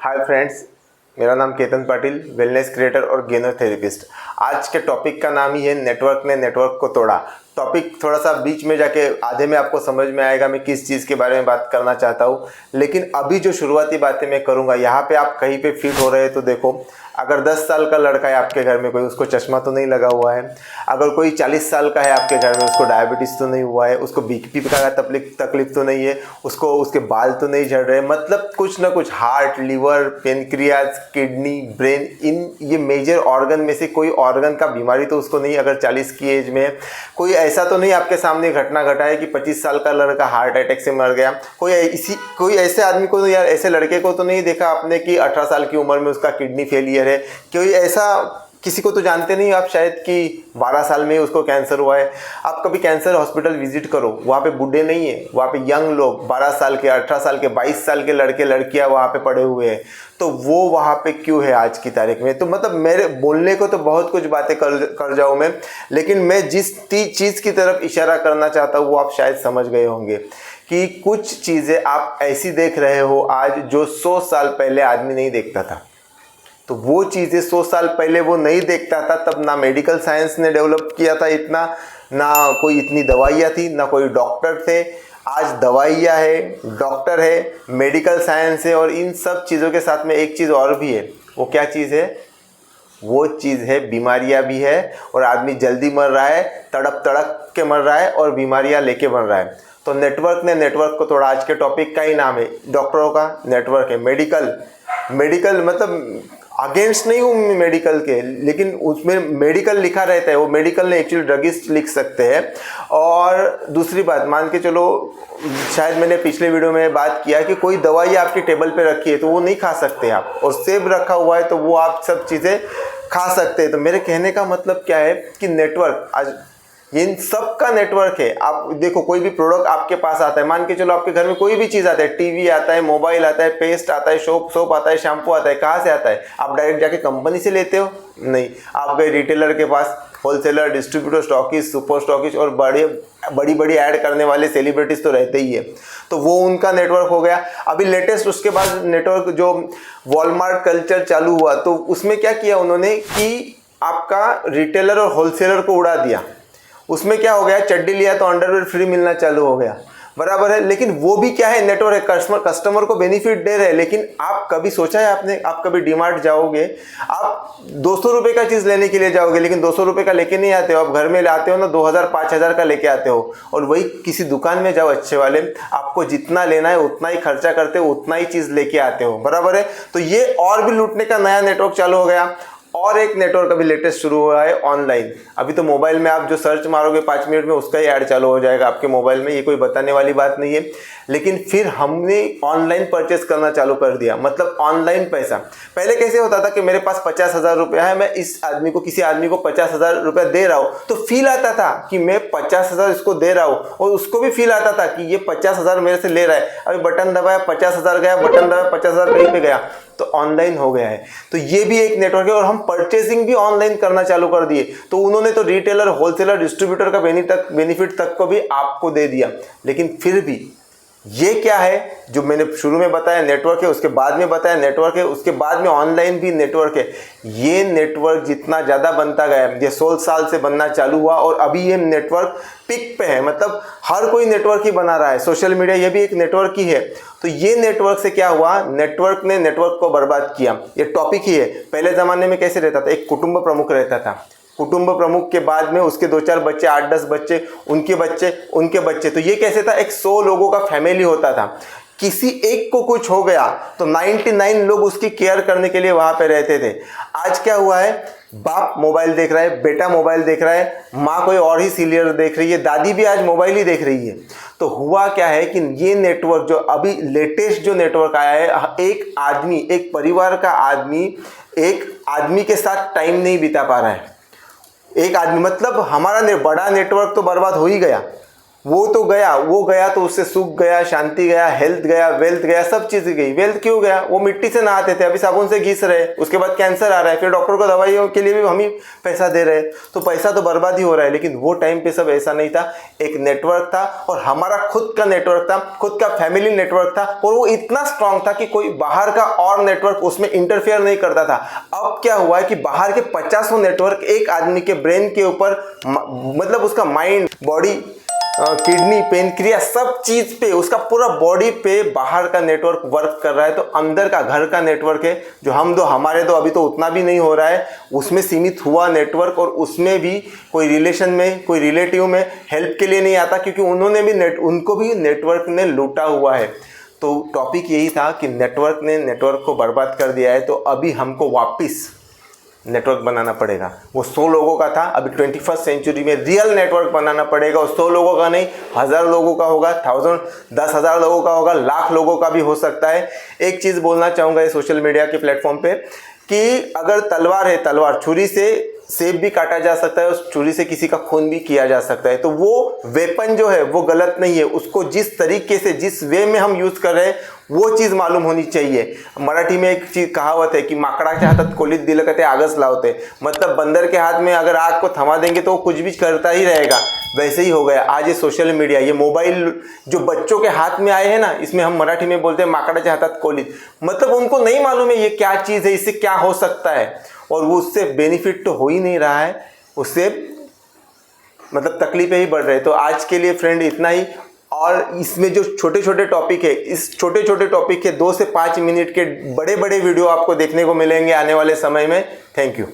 Hi friends, मेरा नाम Ketan Patil, wellness creator और गेनर थेरेपिस्ट। आज के टॉपिक का नाम ही है नेटवर्क ने नेटवर्क को तोड़ा। टॉपिक थोड़ा सा बीच में जाके आधे में आपको समझ में आएगा मैं किस चीज़ के बारे में बात करना चाहता हूँ, लेकिन अभी जो शुरुआती बातें मैं करूँगा यहाँ पे आप कहीं पे फिट हो रहे हैं तो देखो, अगर 10 साल का लड़का है आपके घर में कोई, उसको चश्मा तो नहीं लगा हुआ है। अगर कोई 40 साल का है आपके घर में, उसको डायबिटीज़ तो नहीं हुआ है, उसको बीपी का तकलीफ तो नहीं है, उसको उसके बाल तो नहीं झड़ रहे। मतलब कुछ ना कुछ heart, liver, pancreas, kidney, brain, इन ये मेजर ऑर्गन में से कोई ऑर्गन का बीमारी तो उसको नहीं। अगर 40 की एज में है, कोई ऐसा तो नहीं आपके सामने घटना घटा है कि 25 साल का लड़का हार्ट अटैक से मर गया। कोई ऐसे आदमी को या ऐसे लड़के को तो नहीं देखा आपने कि 18 साल की उम्र में उसका किडनी फेलियर है। कोई ऐसा किसी को तो जानते नहीं आप शायद कि 12 साल में उसको कैंसर हुआ है। आप कभी कैंसर हॉस्पिटल विजिट करो, वहाँ पे बूढ़े नहीं है, वहाँ पे यंग लोग 12 साल के, 18 साल के, 22 साल के लड़के लड़कियाँ वहाँ पे पड़े हुए हैं। तो वो वहाँ पे क्यों है आज की तारीख में? तो मतलब मेरे बोलने को तो बहुत कुछ बातें कर जाऊँ मैं, लेकिन मैं जिस चीज़ की तरफ इशारा करना चाहता हूँ वो आप शायद समझ गए होंगे कि कुछ चीज़ें आप ऐसी देख रहे हो आज जो 100 साल पहले आदमी नहीं देखता था। तो वो चीज़ें 100 साल पहले वो नहीं देखता था, तब ना मेडिकल साइंस ने डेवलप किया था इतना, ना कोई इतनी दवाइयाँ थी, ना कोई डॉक्टर थे। आज दवाइयाँ है, डॉक्टर है, मेडिकल साइंस है, और इन सब चीज़ों के साथ में एक चीज़ और भी है। वो क्या चीज़ है? वो चीज़ है बीमारियाँ भी है, और आदमी जल्दी मर रहा है, तड़प तड़प के मर रहा है, और बीमारियाँ लेके मर रहा है। तो नेटवर्क ने नेटवर्क को थोड़ा, आज के टॉपिक का ही नाम है, डॉक्टरों का नेटवर्क है। मेडिकल मतलब अगेंस्ट नहीं हूँ मेडिकल के, लेकिन उसमें मेडिकल लिखा रहता है, वो मेडिकल ने एक्चुअली ड्रगिस्ट लिख सकते हैं। और दूसरी बात, मान के चलो, शायद मैंने पिछले वीडियो में बात किया कि कोई दवाई आपके टेबल पे रखी है तो वो नहीं खा सकते आप, और सेब रखा हुआ है तो वो आप सब चीज़ें खा सकते हैं। तो मेरे कहने का मतलब क्या है कि नेटवर्क आज इन सब का नेटवर्क है। आप देखो, कोई भी प्रोडक्ट आपके पास आता है, मान के चलो आपके घर में कोई भी चीज़ आता है, टीवी आता है, मोबाइल आता है, पेस्ट आता है, सोप आता है, शैम्पू आता है, कहाँ से आता है? आप डायरेक्ट जाके कंपनी से लेते हो? नहीं, आप गए रिटेलर के पास, wholesaler, distributor, stockist, super stockist, और बड़ी ऐड करने वाले सेलिब्रिटीज़ तो रहते ही है। तो वो उनका नेटवर्क हो गया। अभी लेटेस्ट उसके बाद नेटवर्क जो वॉलमार्ट कल्चर चालू हुआ, तो उसमें क्या किया उन्होंने कि आपका रिटेलर और होलसेलर को उड़ा दिया। उसमें क्या हो गया, चड्डी लिया तो अंडरवेयर फ्री मिलना चालू हो गया, बराबर है। लेकिन वो भी क्या है, नेटवर्क है, कस्टमर को बेनिफिट दे रहे हैं। लेकिन आप कभी सोचा है आपने, आप कभी डीमार्ट जाओगे, आप 200 रुपये का चीज़ लेने के लिए जाओगे, लेकिन 200 रुपये का लेके नहीं आते हो, आप घर में लाते हो ना 2000-5000 का लेके आते हो। और वही किसी दुकान में जाओ अच्छे वाले, आपको जितना लेना है उतना ही खर्चा करते हो, उतना ही चीज़ लेके आते हो, बराबर है। तो ये और भी लूटने का नया नेटवर्क चालू हो गया। और एक नेटवर्क अभी लेटेस्ट शुरू हुआ है, ऑनलाइन। अभी तो मोबाइल में आप जो सर्च मारोगे 5 मिनट में उसका ही ऐड चालू हो जाएगा आपके मोबाइल में, ये कोई बताने वाली बात नहीं है। लेकिन फिर हमने ऑनलाइन परचेस करना चालू कर दिया, मतलब ऑनलाइन पैसा। पहले कैसे होता था कि मेरे पास 50,000 रुपया है, मैं इस आदमी को, किसी आदमी को 50,000 रुपया दे रहा हूँ, तो फील आता था कि मैं 50,000 इसको दे रहा हूँ, और उसको भी फील आता था कि ये 50,000 मेरे से ले रहा है। अभी बटन दबाया 50,000 गया, बटन दबाया 50,000 कहीं पे गया, तो ऑनलाइन हो गया है। तो ये भी एक नेटवर्क है, और हम परचेसिंग भी ऑनलाइन करना चालू कर दिए। तो उन्होंने तो रिटेलर, होलसेलर, डिस्ट्रीब्यूटर का बेनिफिट तक को भी आपको दे दिया। लेकिन फिर भी ये क्या है, जो मैंने शुरू में बताया नेटवर्क है, उसके बाद में बताया नेटवर्क है, उसके बाद में ऑनलाइन भी नेटवर्क है। ये नेटवर्क जितना ज़्यादा बनता गया, ये 16 साल से बनना चालू हुआ, और अभी ये नेटवर्क पिक पे है। मतलब हर कोई नेटवर्क ही बना रहा है, सोशल मीडिया ये भी एक नेटवर्क ही है। तो ये नेटवर्क से क्या हुआ, नेटवर्क ने नेटवर्क को बर्बाद किया। ये टॉपिक ही है। पहले ज़माने में कैसे रहता था, एक कुटुंब प्रमुख रहता था, कुटुंब प्रमुख के बाद में उसके 2-4 बच्चे, 8-10 बच्चे, उनके बच्चे। तो ये कैसे था, एक 100 लोगों का फैमिली होता था। किसी एक को कुछ हो गया तो 99 लोग उसकी केयर करने के लिए वहां पे रहते थे। आज क्या हुआ है, बाप मोबाइल देख रहा है, बेटा मोबाइल देख रहा है, माँ कोई और ही सीरियल देख रही है, दादी भी आज मोबाइल ही देख रही है। तो हुआ क्या है कि ये नेटवर्क जो अभी लेटेस्ट जो नेटवर्क आया है, एक आदमी, एक परिवार का आदमी एक आदमी के साथ टाइम नहीं बिता पा रहा है। एक आदमी, मतलब हमारा बड़ा नेटवर्क तो बर्बाद हो ही गया, वो तो गया, वो गया तो उससे सुख गया, शांति गया, हेल्थ गया, वेल्थ गया, सब चीज़ गई। वेल्थ क्यों गया? वो मिट्टी से नहाते थे, अभी साबुन से घिस रहे, उसके बाद कैंसर आ रहा है, फिर डॉक्टर को दवाइयों के लिए भी हम ही पैसा दे रहे हैं, तो पैसा तो बर्बाद ही हो रहा है। लेकिन वो टाइम पे सब ऐसा नहीं था, एक नेटवर्क था और हमारा खुद का नेटवर्क था, खुद का फैमिली नेटवर्क था, और वो इतना स्ट्रांग था कि कोई बाहर का और नेटवर्क उसमें इंटरफेयर नहीं करता था। अब क्या हुआ है कि बाहर के 50 नेटवर्क एक आदमी के ब्रेन के ऊपर, मतलब उसका माइंड, बॉडी, किडनी, पेनक्रियास, सब चीज पे, उसका पूरा बॉडी पे बाहर का नेटवर्क वर्क कर रहा है। तो अंदर का घर का नेटवर्क है जो हमारे तो अभी तो उतना भी नहीं हो रहा है, उसमें सीमित हुआ नेटवर्क, और उसमें भी कोई रिलेशन में, कोई रिलेटिव में हेल्प के लिए नहीं आता, क्योंकि उनको भी नेटवर्क ने लूटा हुआ है। तो टॉपिक यही था कि नेटवर्क ने नेटवर्क को बर्बाद कर दिया है, तो अभी हमको वापस नेटवर्क बनाना पड़ेगा। वो 100 लोगों का था, अभी 21st सेंचुरी में रियल नेटवर्क बनाना पड़ेगा। और 100 लोगों का नहीं, 1000 लोगों का होगा, 10,000 लोगों का होगा, लाख लोगों का भी हो सकता है। एक चीज़ बोलना चाहूँगा इस सोशल मीडिया के प्लेटफॉर्म पे कि अगर तलवार है, तलवार, छुरी से सेब भी काटा जा सकता है, उस छुरी से किसी का खून भी किया जा सकता है। तो वो वेपन जो है वो गलत नहीं है, उसको जिस तरीके से, जिस वे में हम यूज़ कर रहे हैं वो चीज़ मालूम होनी चाहिए। मराठी में एक चीज़ कहावत है कि माकडाच्या हातात कोलीत दिलं का ते आगच लावते, मतलब बंदर के हाथ में अगर आग को थमा देंगे तो वो कुछ भी करता ही रहेगा। वैसे ही हो गया आज ये सोशल मीडिया, ये मोबाइल जो बच्चों के हाथ में आए हैं ना, इसमें हम मराठी में बोलते हैं माकडाच्या हातात कोलीत, मतलब उनको नहीं मालूम है ये क्या चीज़ है, इससे क्या हो सकता है, और वो उससे बेनिफिट तो हो ही नहीं रहा है, उससे मतलब तकलीफें ही बढ़ रही है। तो आज के लिए फ्रेंड इतना ही। और इसमें जो छोटे छोटे टॉपिक है, इस छोटे छोटे टॉपिक के 2 से 5 मिनट के बड़े बड़े वीडियो आपको देखने को मिलेंगे आने वाले समय में। Thank you.